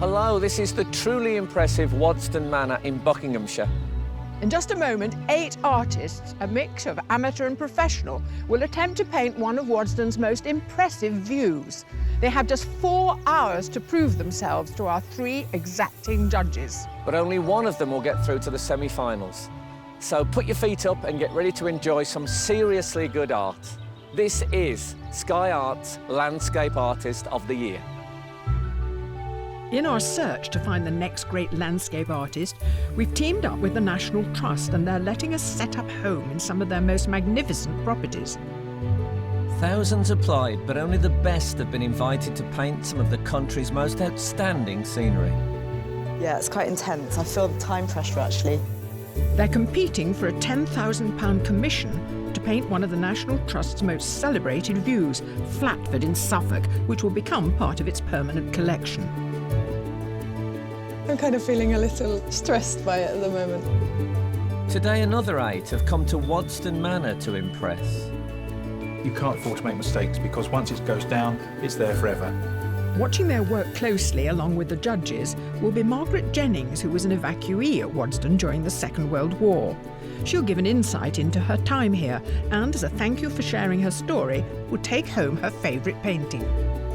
Hello, this is the truly impressive Woodston Manor in Buckinghamshire. In just a moment, 8 artists, a mix of amateur and professional, will attempt to paint one of Woodston's most impressive views. They have just 4 hours to prove themselves to our 3 exacting judges. But only one of them will get through to the semi-finals. So put your feet up and get ready to enjoy some seriously good art. This is Sky Arts Landscape Artist of the Year. In our search to find the next great landscape artist, we've teamed up with the National Trust and they're letting us set up home in some of their most magnificent properties. Thousands applied, but only the best have been invited to paint some of the country's most outstanding scenery. Yeah, it's quite intense. I feel the time pressure, actually. They're competing for a £10,000 commission to paint one of the National Trust's most celebrated views, Flatford in Suffolk, which will become part of its permanent collection. I'm kind of feeling a little stressed by it at the moment. Today, another 8 have come to Woodston Manor to impress. You can't afford to make mistakes because once it goes down, it's there forever. Watching their work closely along with the judges will be Margaret Jennings, who was an evacuee at Woodston during the Second World War. She'll give an insight into her time here and, as a thank you for sharing her story, will take home her favourite painting.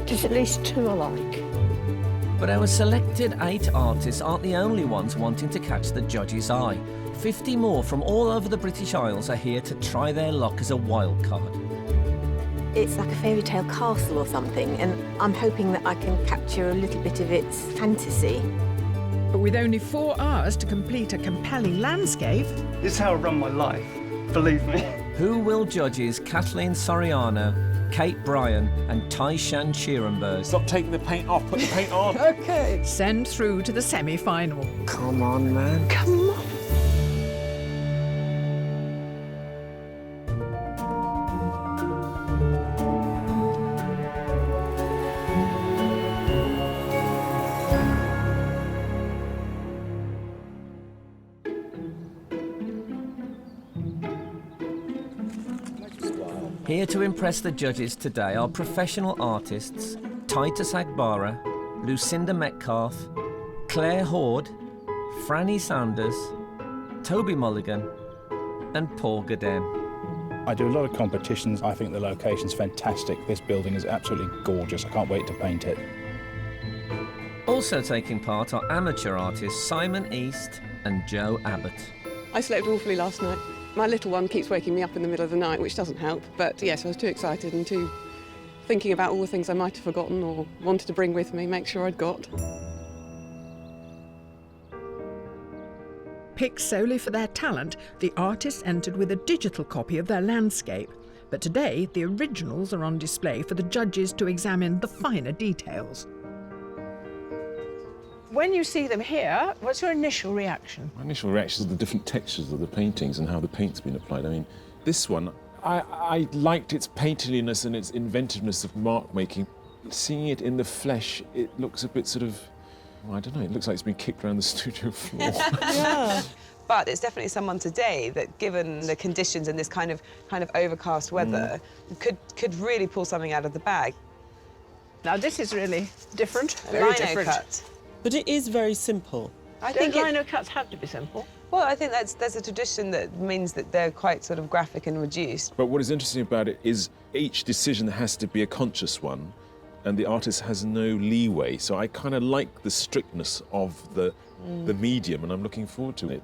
There's at least 2 alike. But our selected 8 artists aren't the only ones wanting to catch the judge's eye. 50 more from all over the British Isles are here to try their luck as a wildcard. It's like a fairy tale castle or something, and I'm hoping that I can capture a little bit of its fantasy. But with only 4 hours to complete a compelling landscape... This is how I run my life, believe me. Who will judges Kathleen Soriano, Kate Bryan and Taishan Schierenberg? Stop taking the paint off, put the paint on. OK. Send through to the semi-final. Come on, man. Come on. Here to impress the judges today are professional artists Titus Agbara, Lucinda Metcalfe, Claire Horde, Franny Sanders, Toby Mulligan and Paul Godin. I do a lot of competitions. I think the location's fantastic. This building is absolutely gorgeous. I can't wait to paint it. Also taking part are amateur artists Simon East and Joe Abbott. I slept awfully last night. My little one keeps waking me up in the middle of the night, which doesn't help. But yes, I was too excited and too thinking about all the things I might have forgotten or wanted to bring with me, make sure I'd got. Picked solely for their talent, the artists entered with a digital copy of their landscape. But today, the originals are on display for the judges to examine the finer details. When you see them here, what's your initial reaction? My initial reaction is the different textures of the paintings and how the paint's been applied. I mean, this one, I liked its painterliness and its inventiveness of mark making. Seeing it in the flesh, it looks a bit sort of, well, I don't know, it looks like it's been kicked around the studio floor. Yeah. But it's definitely someone today that, given the conditions and this kind of overcast weather, could really pull something out of the bag. Now, this is really different. Lino cut. But it is very simple. I think lino cuts have to be simple. Well, I think there's a tradition that means that they're quite sort of graphic and reduced. But what is interesting about it is each decision has to be a conscious one, and the artist has no leeway. So I kind of like the strictness of the medium, and I'm looking forward to it.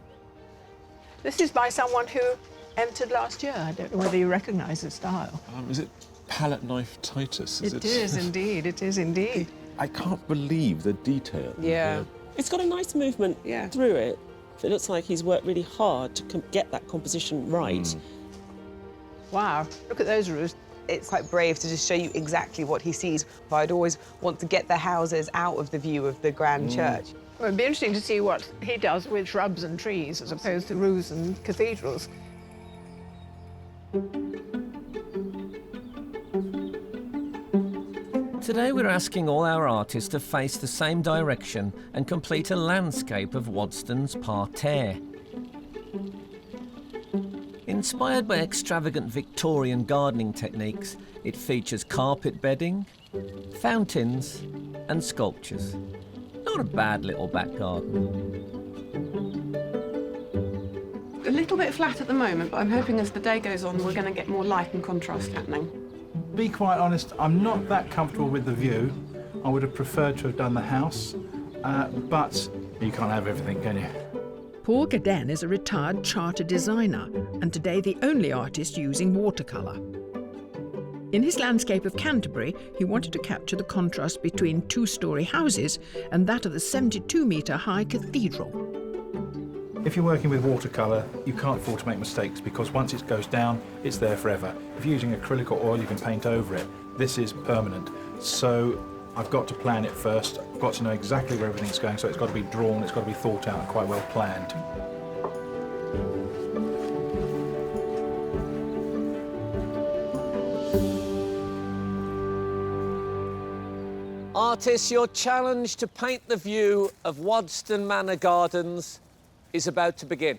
This is by someone who entered last year. I don't know whether you recognise the style. Is it palette knife Titus? It is indeed, it is indeed. I can't believe the detail. Yeah. It's got a nice movement through it. It looks like he's worked really hard to get that composition right. Wow, look at those roofs. It's quite brave to just show you exactly what he sees. I'd always want to get the houses out of the view of the grand church. Well, it'd be interesting to see what he does with shrubs and trees as opposed to roofs and cathedrals. Today we're asking all our artists to face the same direction and complete a landscape of Woodston's parterre. Inspired by extravagant Victorian gardening techniques, it features carpet bedding, fountains and sculptures. Not a bad little back garden. A little bit flat at the moment, but I'm hoping as the day goes on, we're going to get more light and contrast happening. To be quite honest, I'm not that comfortable with the view. I would have preferred to have done the house, but you can't have everything, can you? Paul Gaden is a retired charter designer and today the only artist using watercolour. In his landscape of Canterbury, he wanted to capture the contrast between two-storey houses and that of the 72-metre high cathedral. If you're working with watercolour, you can't afford to make mistakes because once it goes down, it's there forever. If you're using acrylic or oil, you can paint over it. This is permanent. So I've got to plan it first. I've got to know exactly where everything's going, so it's got to be drawn, it's got to be thought out and quite well planned. Artists, your challenge to paint the view of Woodston Manor Gardens is about to begin.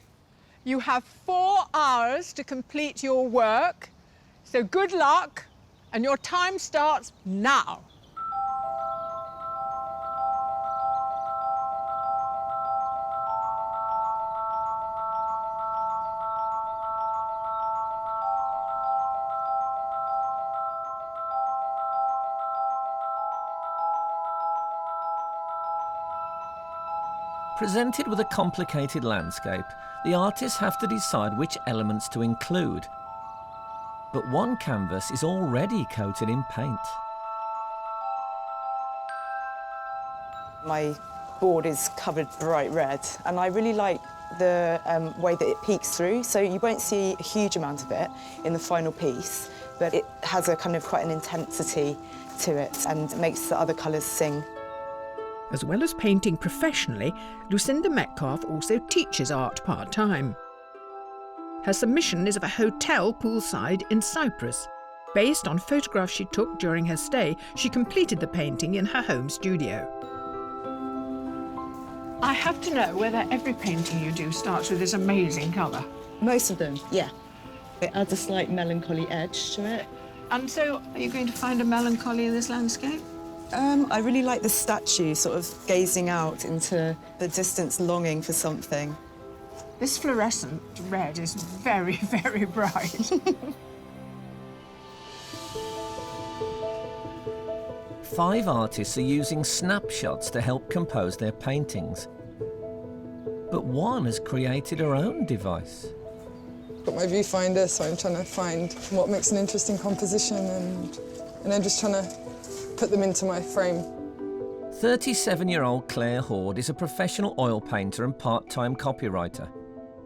You have 4 hours to complete your work, so good luck, and your time starts now. Presented with a complicated landscape, the artists have to decide which elements to include. But one canvas is already coated in paint. My board is covered bright red, and I really like the way that it peeks through, so you won't see a huge amount of it in the final piece, but it has a kind of quite an intensity to it and makes the other colours sing. As well as painting professionally, Lucinda Metcalfe also teaches art part-time. Her submission is of a hotel poolside in Cyprus. Based on photographs she took during her stay, she completed the painting in her home studio. I have to know whether every painting you do starts with this amazing colour. Most of them, yeah. It adds a slight melancholy edge to it. And so, are you going to find a melancholy in this landscape? I really like the statue sort of gazing out into the distance, longing for something. This fluorescent red is very, very bright. 5 artists are using snapshots to help compose their paintings. But one has created her own device. Got my viewfinder, so I'm trying to find what makes an interesting composition and then just trying to put them into my frame. 37-year-old Claire Horde is a professional oil painter and part-time copywriter.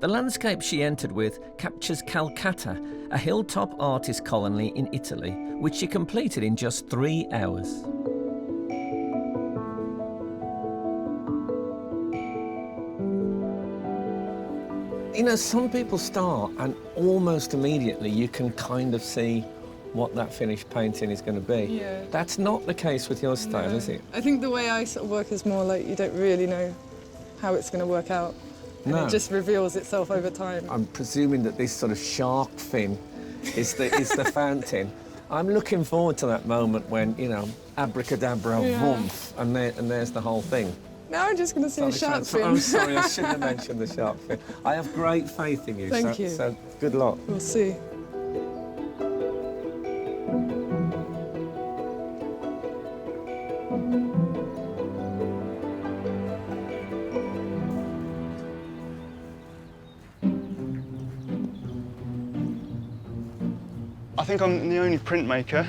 The landscape she entered with captures Calcutta, a hilltop artist colony in Italy, which she completed in just 3 hours. You know, some people start and almost immediately you can kind of see what that finished painting is going to be. Yeah. That's not the case with your style, is it? I think the way I sort of work is more like you don't really know how it's going to work out. And No. it just reveals itself over time. I'm presuming that this sort of shark fin is the fountain. I'm looking forward to that moment when, you know, abracadabra, Yeah. woomph, and there's the whole thing. Now I'm just going to see a shark fin. I'm sorry, I shouldn't have mentioned the shark fin. I have great faith in you. Thank you. So good luck. We'll see. I think I'm the only printmaker.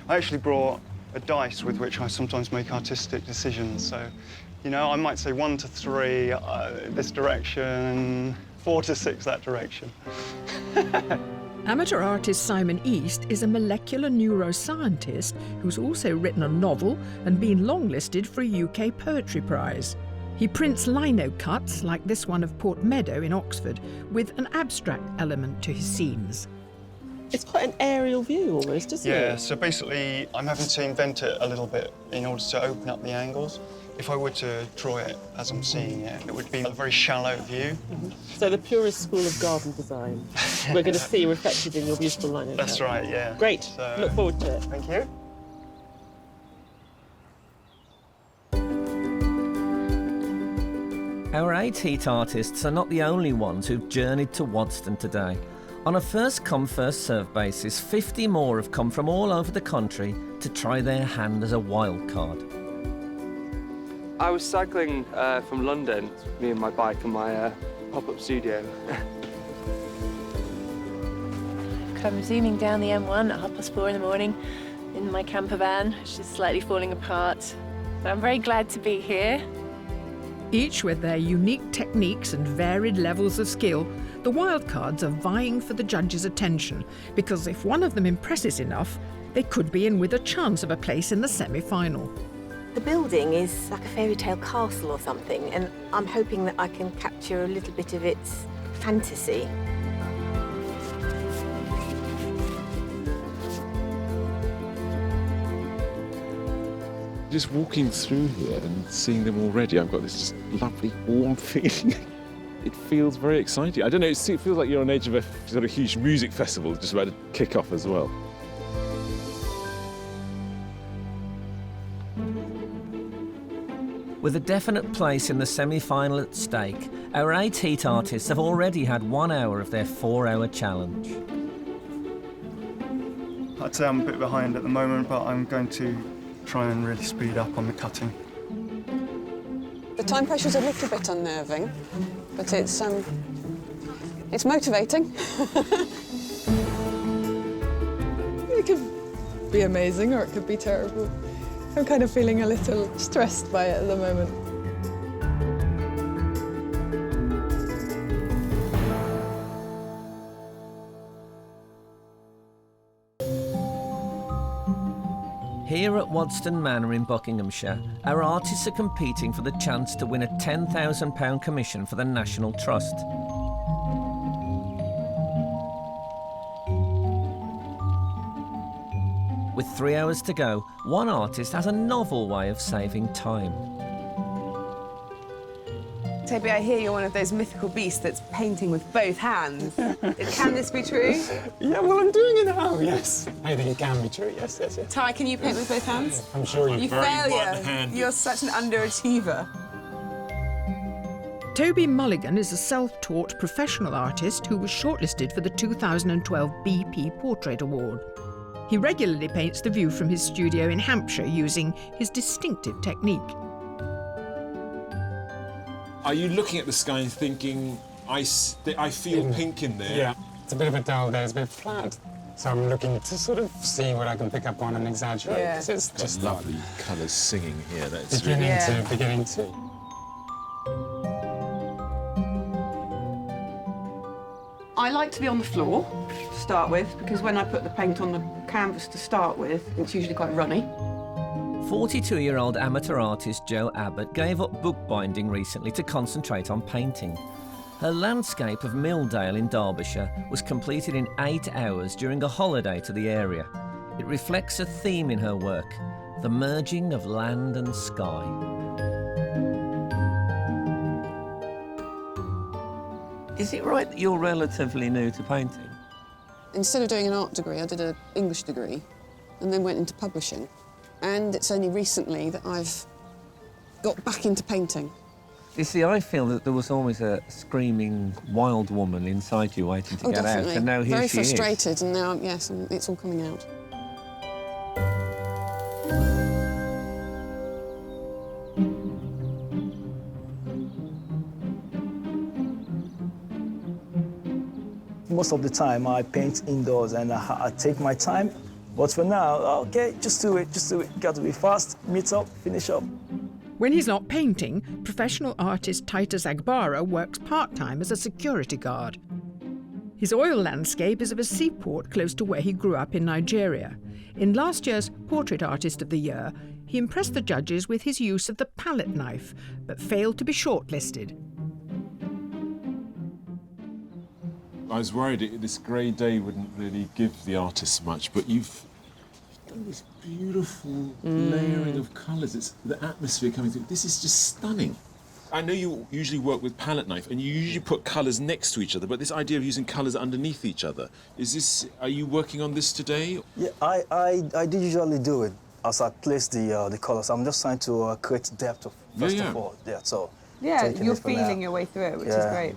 I actually brought a dice with which I sometimes make artistic decisions. So, you know, I might say 1 to 3 this direction, 4 to 6 that direction. Amateur artist Simon East is a molecular neuroscientist who's also written a novel and been longlisted for a UK Poetry Prize. He prints lino cuts, like this one of Port Meadow in Oxford, with an abstract element to his scenes. It's quite an aerial view almost, isn't it? Yeah, so basically I'm having to invent it a little bit in order to open up the angles. If I were to draw it as I'm seeing it, it would be a very shallow view. Mm-hmm. So the purest school of garden design we're going to see reflected in your beautiful lino. That's right, yeah. Great, So, look forward to it. Thank you. Our 8 heat artists are not the only ones who've journeyed to Woodston today. On a first-come, first-served basis, 50 more have come from all over the country to try their hand as a wildcard. I was cycling from London, me and my bike and my pop-up studio. I'm zooming down the M1 at 4:30 in the morning in my camper van, which is slightly falling apart. But I'm very glad to be here. Each with their unique techniques and varied levels of skill, the wildcards are vying for the judges' attention, because if one of them impresses enough, they could be in with a chance of a place in the semi-final. The building is like a fairy tale castle or something, and I'm hoping that I can capture a little bit of its fantasy. Just walking through here and seeing them already, I've got this just lovely warm feeling. It feels very exciting. I don't know, it feels like you're on the edge of a sort of huge music festival just about to kick off as well. With a definite place in the semi-final at stake, our 8 heat artists have already had 1 hour of their 4-hour challenge. I'd say I'm a bit behind at the moment, but I'm going to try and really speed up on the cutting. The time pressure's a little bit unnerving, but it's motivating. It could be amazing or it could be terrible. I'm kind of feeling a little stressed by it at the moment. Here at Woodston Manor in Buckinghamshire, our artists are competing for the chance to win a £10,000 commission for the National Trust. With 3 hours to go, one artist has a novel way of saving time. Toby, I hear you're one of those mythical beasts that's painting with both hands. Can this be true? Yeah, well, I'm doing it now, yes. I think it can be true, yes. Ty, can you paint with both hands? I'm sure you You failure. You're such an underachiever. Toby Mulligan is a self-taught professional artist who was shortlisted for the 2012 BP Portrait Award. He regularly paints the view from his studio in Hampshire using his distinctive technique. Are you looking at the sky and thinking, I feel pink in there? Yeah, it's a bit of a dull there, it's a bit flat. So I'm looking to sort of see what I can pick up on and exaggerate. Yeah. It's just lovely colours singing here. That's beginning to. I like to be on the floor to start with, because when I put the paint on the canvas to start with, it's usually quite runny. 42-year-old amateur artist Jo Abbott gave up bookbinding recently to concentrate on painting. Her landscape of Milldale in Derbyshire was completed in 8 hours during a holiday to the area. It reflects a theme in her work, the merging of land and sky. Is it right that you're relatively new to painting? Instead of doing an art degree, I did an English degree and then went into publishing. And it's only recently that I've got back into painting. You see, I feel that there was always a screaming wild woman inside you waiting to get definitely. out, and now here Very she is. Very frustrated, and now, yes, and it's all coming out. Most of the time I paint indoors and I take my time. But for now, okay, just do it. Got to be fast, meet up, finish up. When he's not painting, professional artist Titus Agbara works part-time as a security guard. His oil landscape is of a seaport close to where he grew up in Nigeria. In last year's Portrait Artist of the Year, he impressed the judges with his use of the palette knife, but failed to be shortlisted. I was worried this grey day wouldn't really give the artists much, but you've done this beautiful layering of colours. It's the atmosphere coming through. This is just stunning. I know you usually work with palette knife, and you usually put colours next to each other, but this idea of using colours underneath each other, are you working on this today? Yeah, I do usually do it as I place the colours. I'm just trying to create depth, first of all. Yeah, so Yeah, taking you're it from feeling now. your way through it, which is Yeah. great.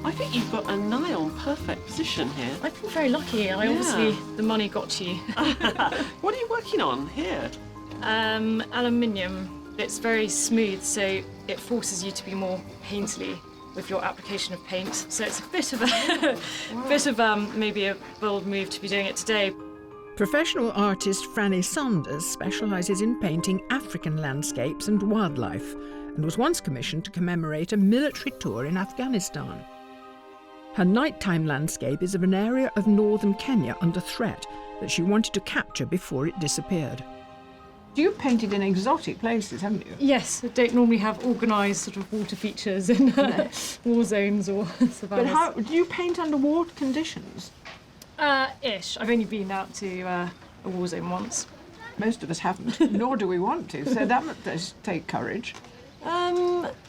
I think you've got a nigh on perfect position here. I've been very lucky. Obviously, the money got to you. What are you working on here? Aluminium. It's very smooth, so it forces you to be more painterly with your application of paint. So it's a bit of maybe a bold move to be doing it today. Professional artist Franny Saunders specialises in painting African landscapes and wildlife and was once commissioned to commemorate a military tour in Afghanistan. Her nighttime landscape is of an area of northern Kenya under threat that she wanted to capture before it disappeared. You've painted in exotic places, haven't you? Yes, I don't normally have organised sort of water features in war zones or savannas. But how do you paint under war conditions? Ish. I've only been out to a war zone once. Most of us haven't, nor do we want to, so that does take courage.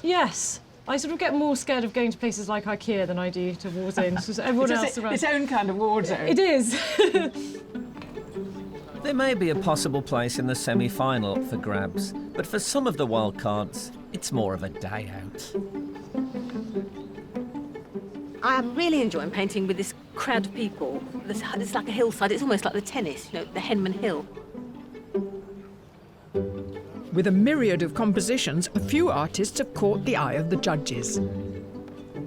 Yes. I sort of get more scared of going to places like IKEA than I do to war zones, because everyone else around... Its own kind of war zone. It is. There may be a possible place in the semi-final for grabs, but for some of the wildcards, it's more of a day out. I'm really enjoying painting with this crowd of people. It's like a hillside. It's almost like the tennis, you know, the Henman Hill. With a myriad of compositions, a few artists have caught the eye of the judges.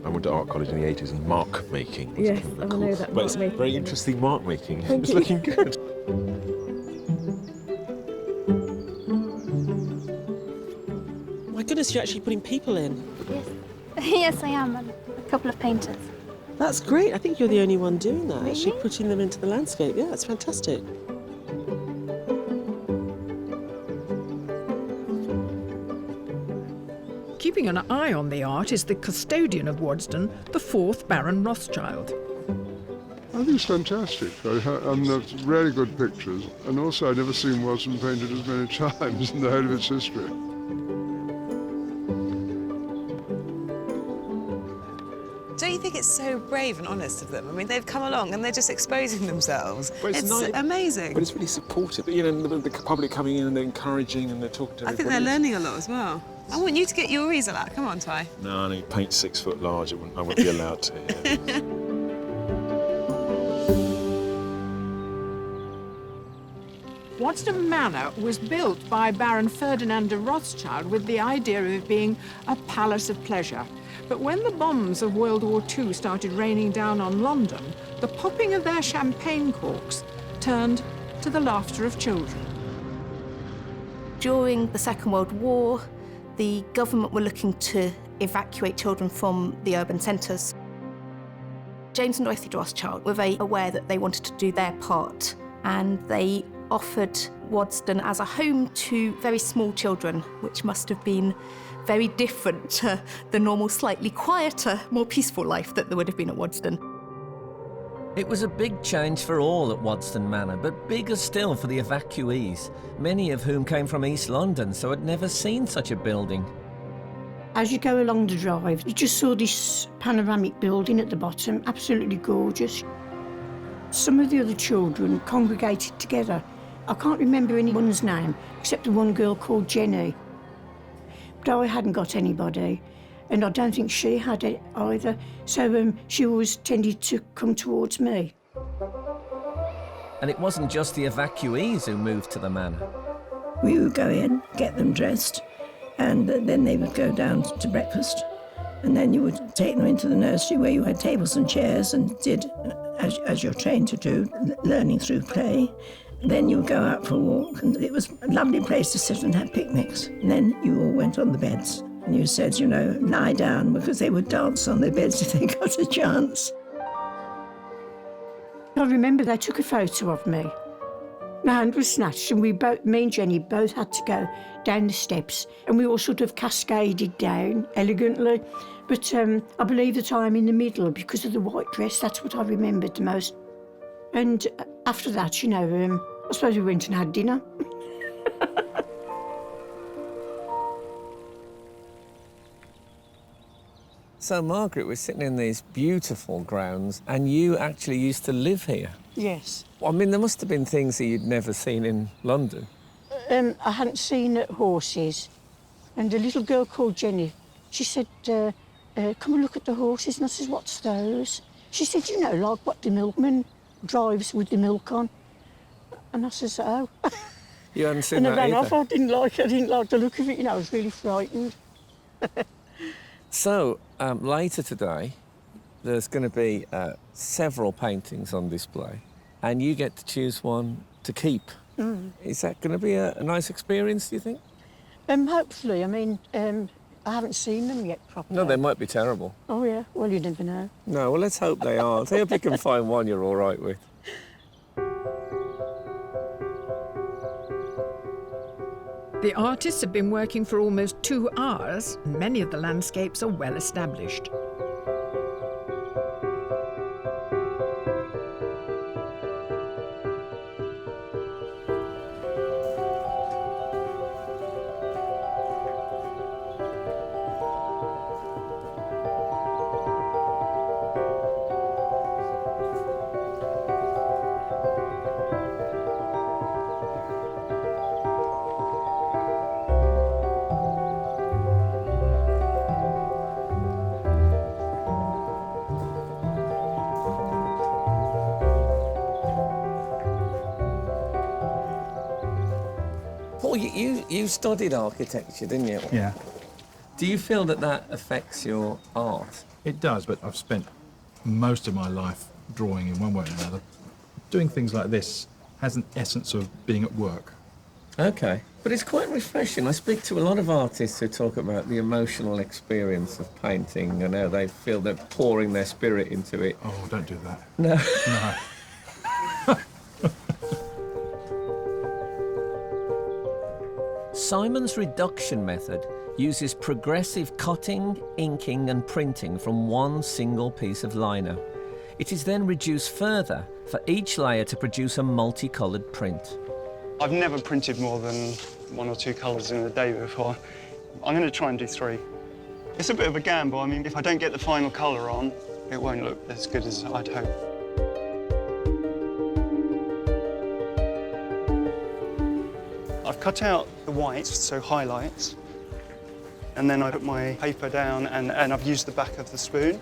I went to art college in the 80s and mark making was Yes, kind of I cool. know that But it's mark making. very interesting mark making. Thank It's you. looking good. My goodness, you're actually putting people in. Yes, I am. And a couple of painters. That's great. I think you're the only one doing that, actually Really? putting them into the landscape. Yeah, it's fantastic. Keeping an eye on the art is the custodian of Wadston, the 4th Baron Rothschild. I think it's fantastic. And there's really good pictures. And also, I've never seen Wadston painted as many times in the whole of its history. Don't you think it's so brave and honest of them? I mean, they've come along and they're just exposing themselves. But It's nice. amazing. But it's really supportive. You know, the public coming in and they're encouraging and they're talking to I everybody. think they're learning a lot as well. I want you to get your easel out. Come on, Ty. No, I need to paint 6 foot large. I wouldn't be allowed to. Yeah. Woodston Manor was built by Baron Ferdinand de Rothschild with the idea of it being a palace of pleasure. But when the bombs of World War II started raining down on London, the popping of their champagne corks turned to the laughter of children. During the Second World War, the government were looking to evacuate children from the urban centres. James and Dorothy Rothschild were very aware that they wanted to do their part, and they offered Wadston as a home to very small children, which must have been very different to the normal, slightly quieter, more peaceful life that there would have been at Wadston. It was a big change for all at Woodston Manor, but bigger still for the evacuees, many of whom came from East London, so had never seen such a building. As you go along the drive, you just saw this panoramic building at the bottom, absolutely gorgeous. Some of the other children congregated together. I can't remember anyone's name, except the one girl called Jenny. But I hadn't got anybody, and I don't think she had it either, so she always tended to come towards me. And it wasn't just the evacuees who moved to the manor. We would go in, get them dressed, and then they would go down to breakfast. And then you would take them into the nursery where you had tables and chairs and did, as you're trained to do, learning through play. Then you would go out for a walk, and it was a lovely place to sit and have picnics. And then you all went on the beds, and you said, you know, lie down, because they would dance on their beds if they got a chance. I remember they took a photo of me. My hand was snatched, and me and Jenny both had to go down the steps, and we all sort of cascaded down elegantly. But I believe that I'm in the middle because of the white dress. That's what I remembered the most. And after that, you know, I suppose we went and had dinner. So, Margaret, we're sitting in these beautiful grounds, and you actually used to live here. Yes. I mean, there must have been things that you'd never seen in London. I hadn't seen horses, and a little girl called Jenny, she said, come and look at the horses, and I said, what's those? She said, you know, like what the milkman drives with the milk on. And I says, oh. You hadn't seen and that I ran either? off. I didn't like the look of it, you know, I was really frightened. So, later today, there's going to be several paintings on display, and you get to choose one to keep. Mm. Is that going to be a nice experience, do you think? Hopefully. I mean, I haven't seen them yet properly. No, they might be terrible. Oh, yeah. Well, you never know. No, well, let's hope they aren't. I hope you can find one you're all right with. The artists have been working for almost 2 hours, and many of the landscapes are well established. Paul, you studied architecture, didn't you? Yeah. Do you feel that that affects your art? It does, but I've spent most of my life drawing in one way or another. Doing things like this has an essence of being at work. OK. But it's quite refreshing. I speak to a lot of artists who talk about the emotional experience of painting and how they feel they're pouring their spirit into it. Oh, don't do that. No. No. Simon's reduction method uses progressive cutting, inking and printing from one single piece of lino. It is then reduced further for each layer to produce a multicoloured print. I've never printed more than 1 or 2 colours in a day before. I'm going to try and do 3. It's a bit of a gamble. I mean, if I don't get the final colour on, it won't look as good as I'd hope. I've cut out the whites, so highlights, and then I put my paper down and I've used the back of the spoon.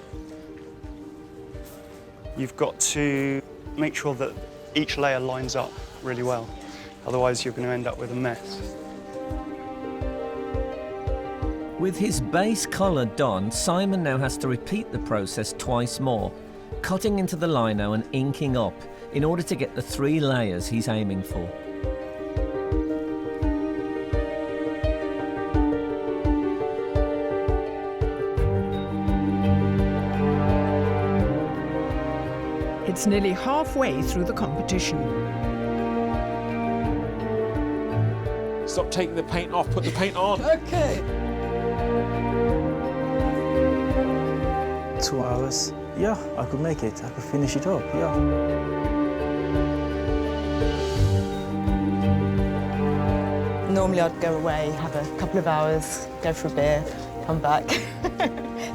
You've got to make sure that each layer lines up really well, otherwise you're going to end up with a mess. With his base colour done, Simon now has to repeat the process twice more, cutting into the lino and inking up in order to get the 3 layers he's aiming for. It's nearly halfway through the competition. Stop taking the paint off, put the paint on. OK. 2 hours. Yeah, I could make it. I could finish it up, yeah. Normally I'd go away, have a couple of hours, go for a beer, come back.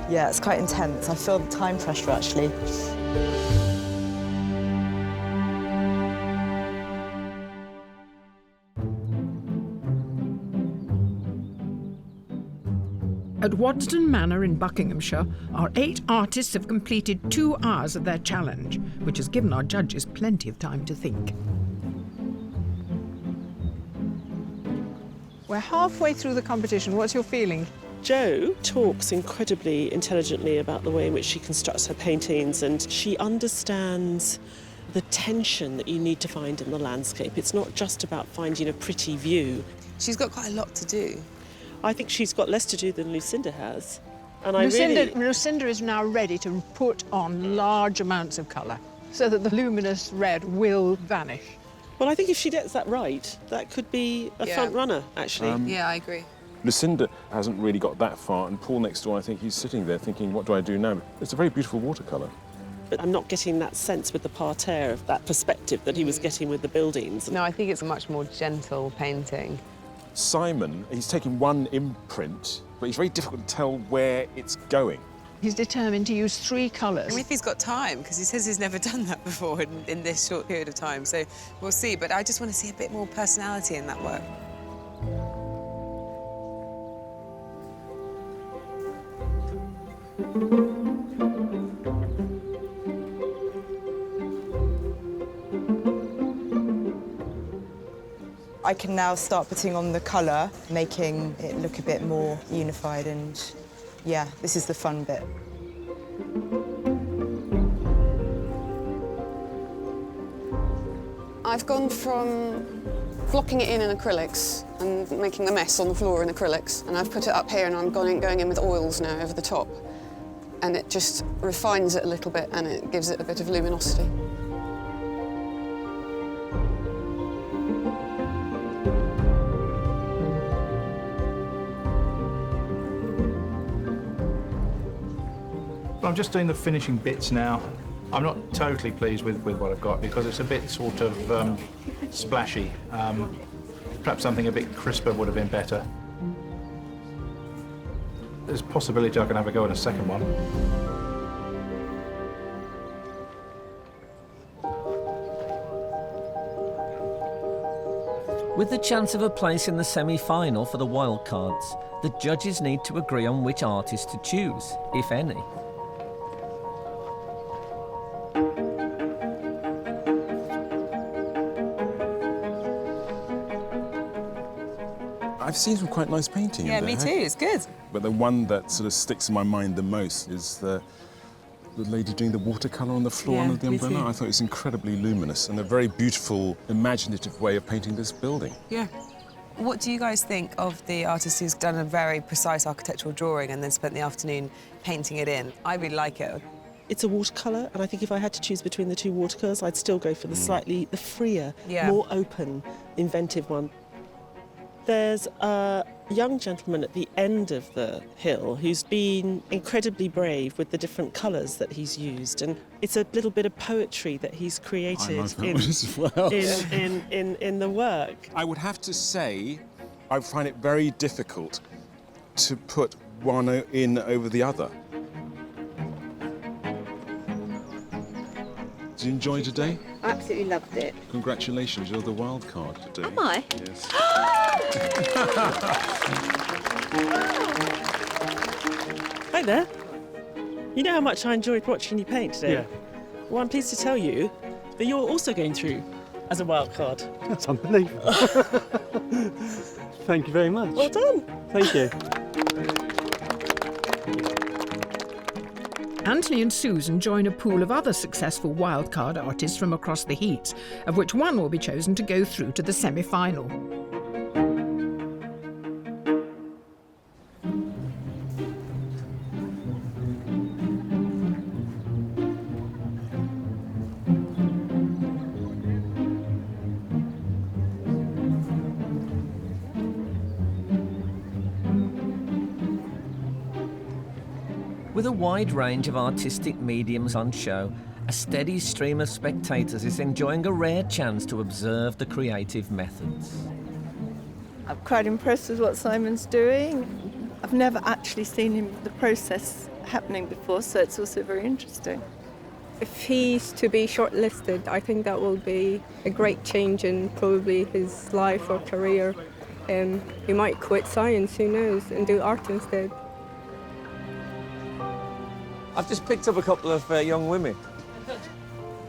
Yeah, it's quite intense. I feel the time pressure, actually. At Woodston Manor in Buckinghamshire, our 8 artists have completed 2 hours of their challenge, which has given our judges plenty of time to think. We're halfway through the competition. What's your feeling? Jo talks incredibly intelligently about the way in which she constructs her paintings, and she understands the tension that you need to find in the landscape. It's not just about finding a pretty view. She's got quite a lot to do. I think she's got less to do than Lucinda has. And Lucinda is now ready to put on large amounts of colour so that the luminous red will vanish. Well, I think if she gets that right, that could be a front runner, actually. Yeah, I agree. Lucinda hasn't really got that far, and Paul next door, I think he's sitting there thinking, what do I do now? It's a very beautiful watercolour. But I'm not getting that sense with the parterre of that perspective that he was getting with the buildings. No, I think it's a much more gentle painting. Simon, he's taken one imprint, but it's very difficult to tell where it's going. He's determined to use 3 colours. And if he's got time, because he says he's never done that before in this short period of time, so we'll see. But I just want to see a bit more personality in that work. I can now start putting on the colour, making it look a bit more unified, and yeah, this is the fun bit. I've gone from blocking it in acrylics and making the mess on the floor in acrylics, and I've put it up here and I'm going in with oils now over the top. And it just refines it a little bit and it gives it a bit of luminosity. I'm just doing the finishing bits now. I'm not totally pleased with what I've got because it's a bit sort of splashy. Perhaps something a bit crisper would have been better. There's a possibility I can have a go at a second one. With the chance of a place in the semi-final for the Wildcards, the judges need to agree on which artist to choose, if any. I've seen some quite nice painting Yeah, in there. me too, it's good. But the one that sort of sticks in my mind the most is the lady doing the watercolour on the floor Yeah, under the me umbrella. too. I thought it was incredibly luminous and a very beautiful, imaginative way of painting this building. Yeah. What do you guys think of the artist who's done a very precise architectural drawing and then spent the afternoon painting it in? I really like it. It's a watercolour, and I think if I had to choose between the 2 watercolours, I'd still go for the freer, Yeah. more open, inventive one. There's a young gentleman at the end of the hill who's been incredibly brave with the different colours that he's used, and it's a little bit of poetry that he's created like that one as well. in the work. I would have to say I find it very difficult to put one in over the other. Did you enjoy today? I absolutely loved it. Congratulations, you're the wild card today. Am I? Yes. Hi there. You know how much I enjoyed watching you paint today? Yeah. Well, I'm pleased to tell you that you're also going through as a wild card. That's unbelievable. Thank you very much. Well done. Thank you. Anthony and Susan join a pool of other successful wildcard artists from across the heats, of which one will be chosen to go through to the semi-final. With a wide range of artistic mediums on show, a steady stream of spectators is enjoying a rare chance to observe the creative methods. I'm quite impressed with what Simon's doing. I've never actually seen the process happening before, so it's also very interesting. If he's to be shortlisted, I think that will be a great change in probably his life or career. He might quit science, who knows, and do art instead. I've just picked up a couple of young women.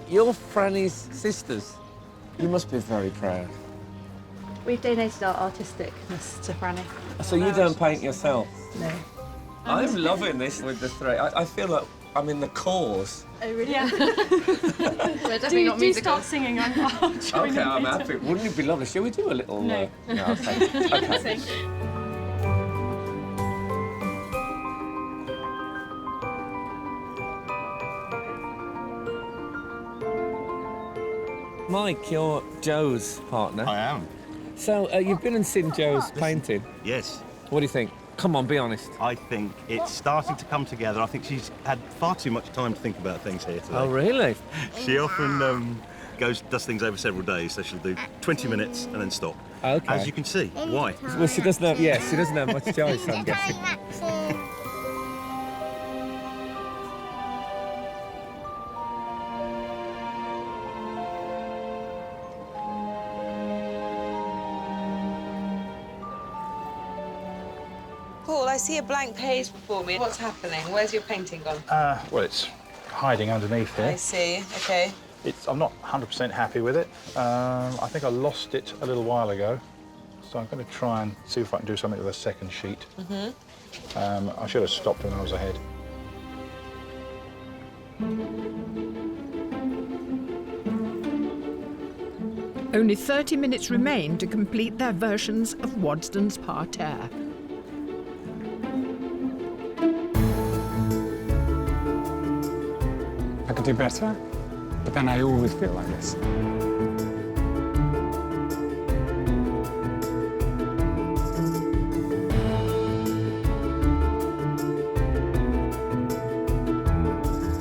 You're Franny's sisters. You must be very proud. We've donated our artisticness to Franny. So you don't paint yourself? No. I'm loving this with the 3. I feel like I'm in the cause. Oh, really? Yeah. We're definitely not musical. Start singing. I'll join Okay, in I'm later. happy. Wouldn't it be lovely? Shall we do a little... No. No, okay. Okay. Mike, you're Joe's partner. I am. So, you've been and seen Joe's painting? Yes. What do you think? Come on, be honest. I think it's starting to come together. I think she's had far too much time to think about things here today. Oh, really? She often does things over several days, so she'll do 20 minutes and then stop. Okay. As you can see. Why? Well, she doesn't have, yes, she doesn't have much choice, I'm guessing. Paul, I see a blank page before me. What's happening? Where's your painting gone? Well, it's hiding underneath here. I see, OK. I'm not 100% happy with it. I think I lost it a little while ago, so I'm going to try and see if I can do something with a second sheet. I should have stopped when I was ahead. Only 30 minutes remain to complete their versions of Wadston's parterre. I could do better, but then I always feel like this.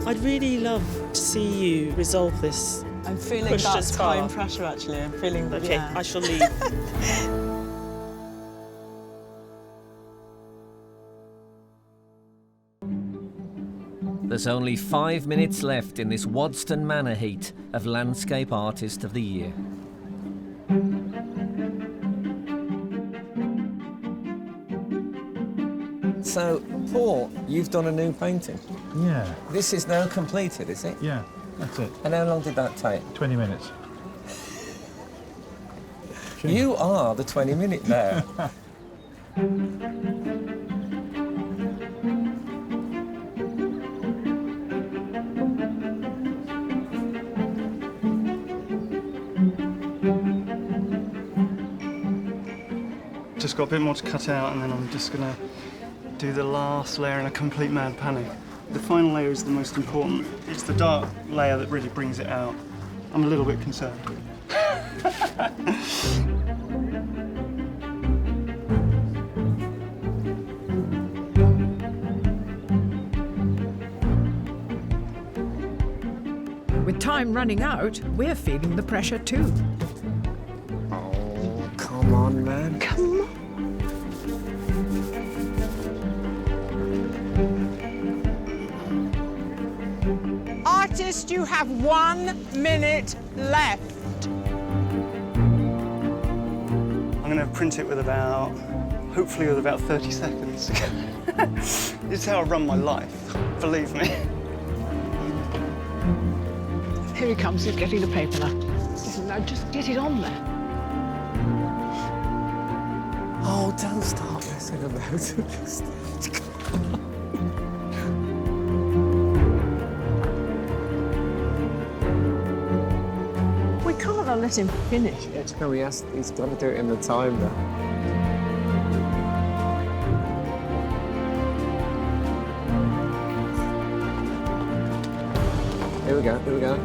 I'd really love to see you resolve this. I'm feeling Pushed that as far. time pressure, actually. I'm feeling... OK, yeah. I shall leave. There's only 5 minutes left in this Woodston Manor heat of Landscape Artist of the Year. So, Paul, you've done a new painting. Yeah. This is now completed, is it? Yeah, that's it. And how long did that take? 20 minutes. You are the 20-minute there. Just got a bit more to cut out, and then I'm just going to do the last layer in a complete mad panic. The final layer is the most important. It's the dark layer that really brings it out. I'm a little bit concerned. With time running out, we're feeling the pressure too. Oh, come on, man. Come on. Artist, you have 1 minute left. I'm going to print it with hopefully with about 30 seconds. It's how I run my life, believe me. Here he comes, he's getting the paper now. Now just get it on there. Oh, don't start messing about it. We can't let him finish it. No, he's got to do it in the time now. Here we go, here we go.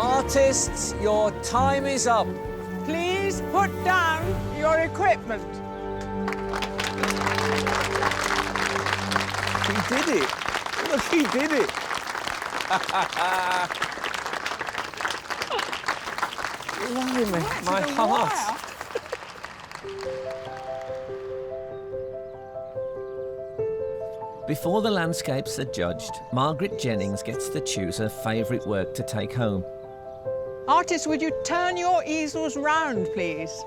Artists, your time is up. Please put down your equipment. He did it. Look, he did it. Blimey, my heart. Before the landscapes are judged, Margaret Jennings gets to choose her favourite work to take home. Artist, would you turn your easels round, please?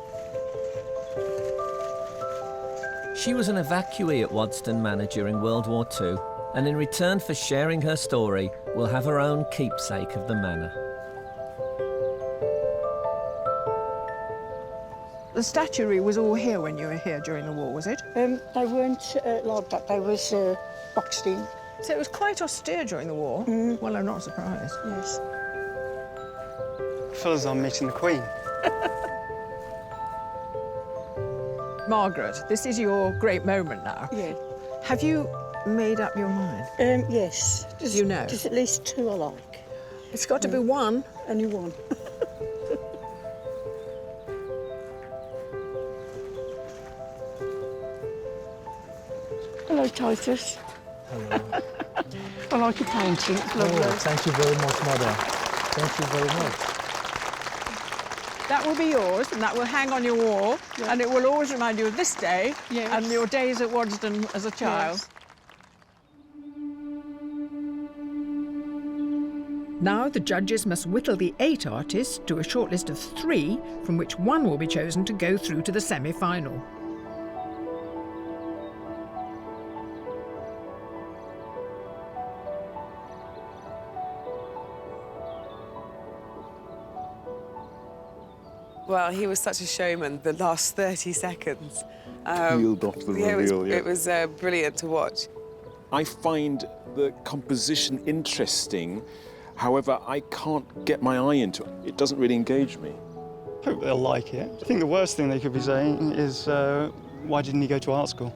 She was an evacuee at Woodston Manor during World War II, and in return for sharing her story, will have her own keepsake of the manor. The statuary was all here when you were here during the war, was it? They weren't like that. They was boxed in. So it was quite austere during the war? Well, I'm not surprised. Yes. I feel as though I'm meeting the Queen. Margaret, this is your great moment now. Yeah. Have you made up your mind? Yes. You know? There's at least 2 I like. It's got to be one. Only one. Hello, Titus. Hello. I like your painting. It's lovely. Oh, thank you very much, Mother. Thank you very much. That will be yours, and that will hang on your wall, and it will always remind you of this day and your days at Wadston as a child. Yes. Now the judges must whittle the 8 artists to a shortlist of 3, from which one will be chosen to go through to the semi-final. Well, he was such a showman, the last 30 seconds. Peeled off the reveal, It was brilliant to watch. I find the composition interesting, however, I can't get my eye into it. It doesn't really engage me. Hope they'll like it. I think the worst thing they could be saying is, why didn't he go to art school?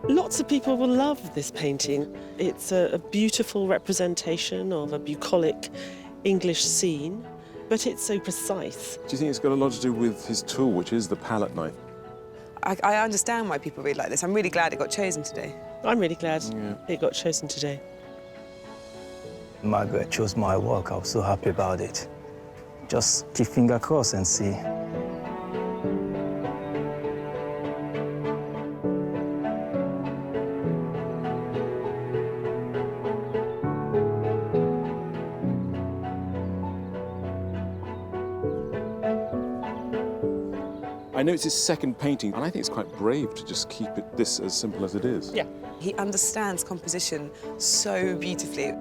Lots of people will love this painting. It's a beautiful representation of a bucolic English scene, but it's so precise. Do you think it's got a lot to do with his tool, which is the palette knife? I understand why people really like this. I'm really glad it got chosen today. I'm really glad it got chosen today. Margaret chose my work. I was so happy about it. Just keep finger crossed and see. I know it's his second painting, and I think it's quite brave to just keep it this as simple as it is. Yeah. He understands composition so beautifully.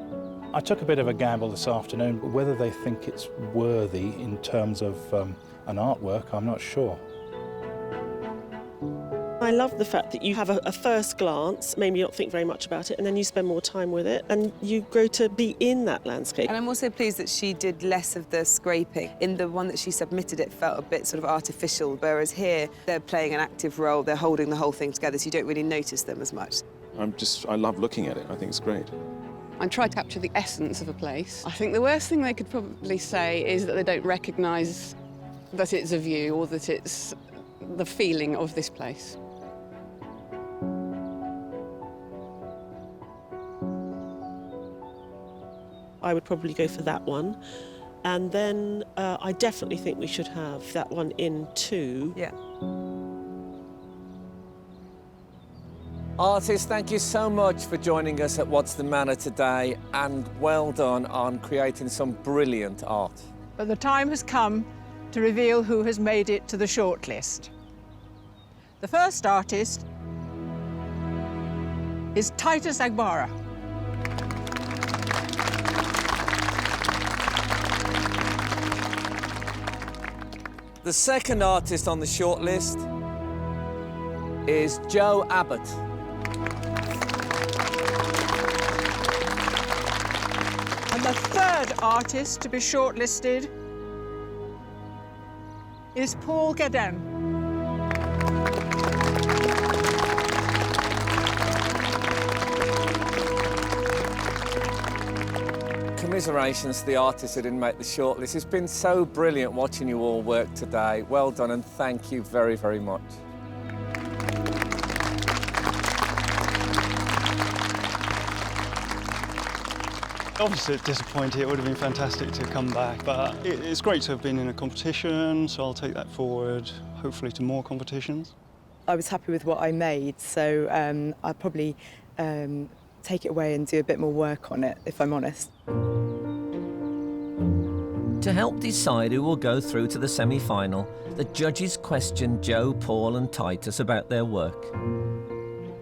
I took a bit of a gamble this afternoon, but whether they think it's worthy in terms of an artwork, I'm not sure. I love the fact that you have a first glance, maybe not think very much about it, and then you spend more time with it, and you grow to be in that landscape. And I'm also pleased that she did less of the scraping. In the one that she submitted, it felt a bit sort of artificial, whereas here, they're playing an active role, they're holding the whole thing together, so you don't really notice them as much. I love looking at it. I think it's great. I try to capture the essence of a place. I think the worst thing they could probably say is that they don't recognise that it's a view or that it's the feeling of this place. I would probably go for that one. And then I definitely think we should have that one in too. Yeah. Artists, thank you so much for joining us at Woodston Manor today, and well done on creating some brilliant art. But the time has come to reveal who has made it to the shortlist. The first artist is Titus Agbara. The second artist on the shortlist is Joe Abbott. And the third artist to be shortlisted is Paul Gaden. Commiserations to the artists who didn't make the shortlist. It's been so brilliant watching you all work today. Well done, and thank you very, very much. Obviously disappointed. It would have been fantastic to come back, but it's great to have been in a competition, so I'll take that forward, hopefully to more competitions. I was happy with what I made, so I'll probably take it away and do a bit more work on it, if I'm honest. To help decide who will go through to the semi-final, the judges questioned Joe, Paul and Titus about their work.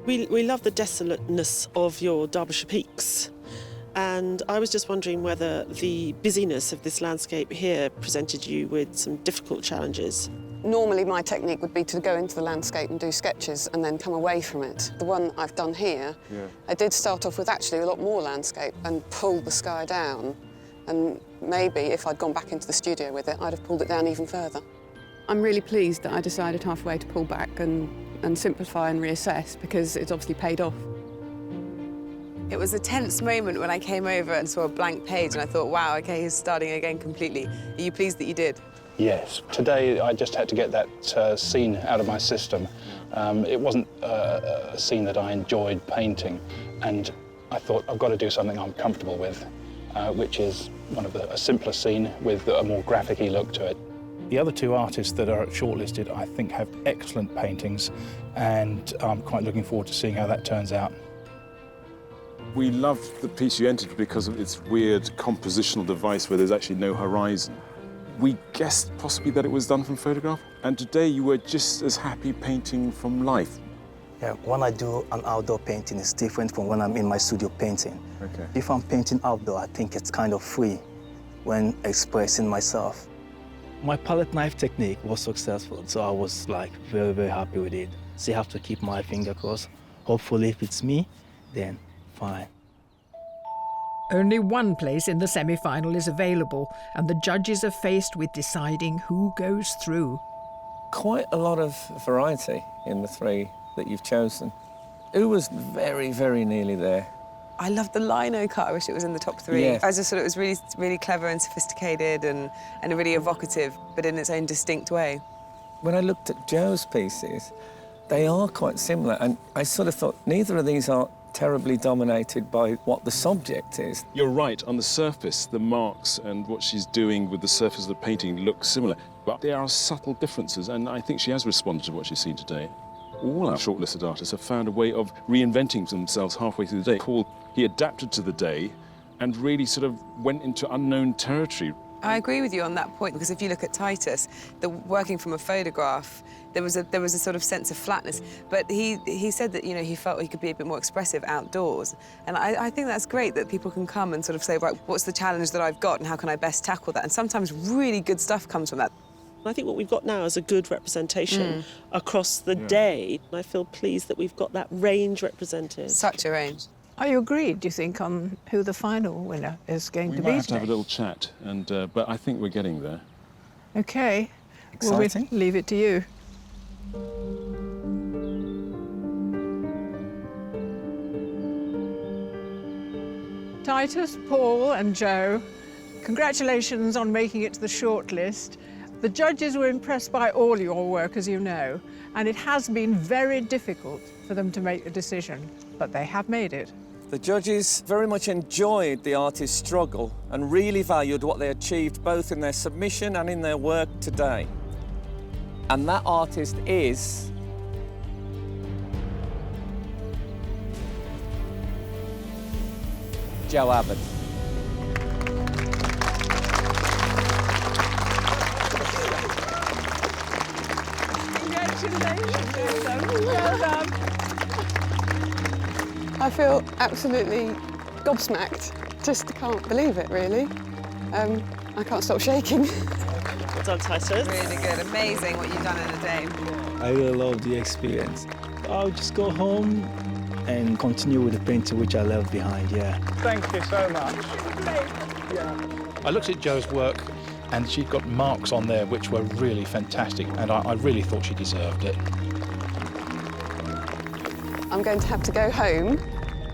We love the desolateness of your Derbyshire peaks. And I was just wondering whether the busyness of this landscape here presented you with some difficult challenges. Normally my technique would be to go into the landscape and do sketches and then come away from it. The one I've done here, I did start off with actually a lot more landscape and pull the sky down. And maybe if I'd gone back into the studio with it, I'd have pulled it down even further. I'm really pleased that I decided halfway to pull back and simplify and reassess, because it's obviously paid off. It was a tense moment when I came over and saw a blank page and I thought, wow, OK, he's starting again completely. Are you pleased that you did? Yes. Today I just had to get that scene out of my system. It wasn't a scene that I enjoyed painting, and I thought I've got to do something I'm comfortable with, which is a simpler scene with a more graphic-y look to it. The other two artists that are shortlisted, I think, have excellent paintings, and I'm quite looking forward to seeing how that turns out. We loved the piece you entered because of its weird compositional device where there's actually no horizon. We guessed possibly that it was done from photograph, and today you were just as happy painting from life. Yeah, when I do an outdoor painting, it's different from when I'm in my studio painting. Okay. If I'm painting outdoor, I think it's kind of free when expressing myself. My palette knife technique was successful, so I was like very, very happy with it. So you have to keep my finger crossed. Hopefully, if it's me, then fine. Only one place in the semi-final is available, and the judges are faced with deciding who goes through. Quite a lot of variety in the three that you've chosen. Who was very, very nearly there? I love the Lino cut. I wish it was in the top three. Yeah. I just thought it was really, really clever and sophisticated and really evocative, but in its own distinct way. When I looked at Joe's pieces, they are quite similar, and I sort of thought neither of these are terribly dominated by what the subject is. You're right, on the surface, the marks and what she's doing with the surface of the painting look similar, but there are subtle differences, and I think she has responded to what she's seen today. All our shortlisted artists have found a way of reinventing themselves halfway through the day. Paul, he adapted to the day and really sort of went into unknown territory. I agree with you on that point, because if you look at Titus, working from a photograph, there was a sort of sense of flatness. But he said that, you know, he felt he could be a bit more expressive outdoors. And I think that's great that people can come and sort of say, right, what's the challenge that I've got and how can I best tackle that? And sometimes really good stuff comes from that. I think what we've got now is a good representation across the day. I feel pleased that we've got that range represented. Such a range. Are you agreed, do you think, on who the final winner is going to be? We might have to today? have a little chat, and but I think we're getting there. OK. Exciting. We'll leave it to you. Titus, Paul and Joe, congratulations on making it to the shortlist. The judges were impressed by all your work, as you know, and it has been very difficult for them to make a decision, but they have made it. The judges very much enjoyed the artist's struggle and really valued what they achieved both in their submission and in their work today. And that artist is Joe Abbott. Well done. I feel absolutely gobsmacked. Just can't believe it, really. I can't stop shaking. Well done, Titus. Really good. Amazing what you've done in a day. I really love the experience. I'll just go home and continue with the painting which I left behind, yeah. Thank you so much. I looked at Joe's work, and she'd got marks on there which were really fantastic, and I really thought she deserved it. I'm going to have to go home,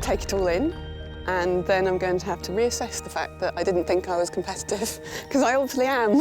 take it all in, and then I'm going to have to reassess the fact that I didn't think I was competitive, because I obviously am.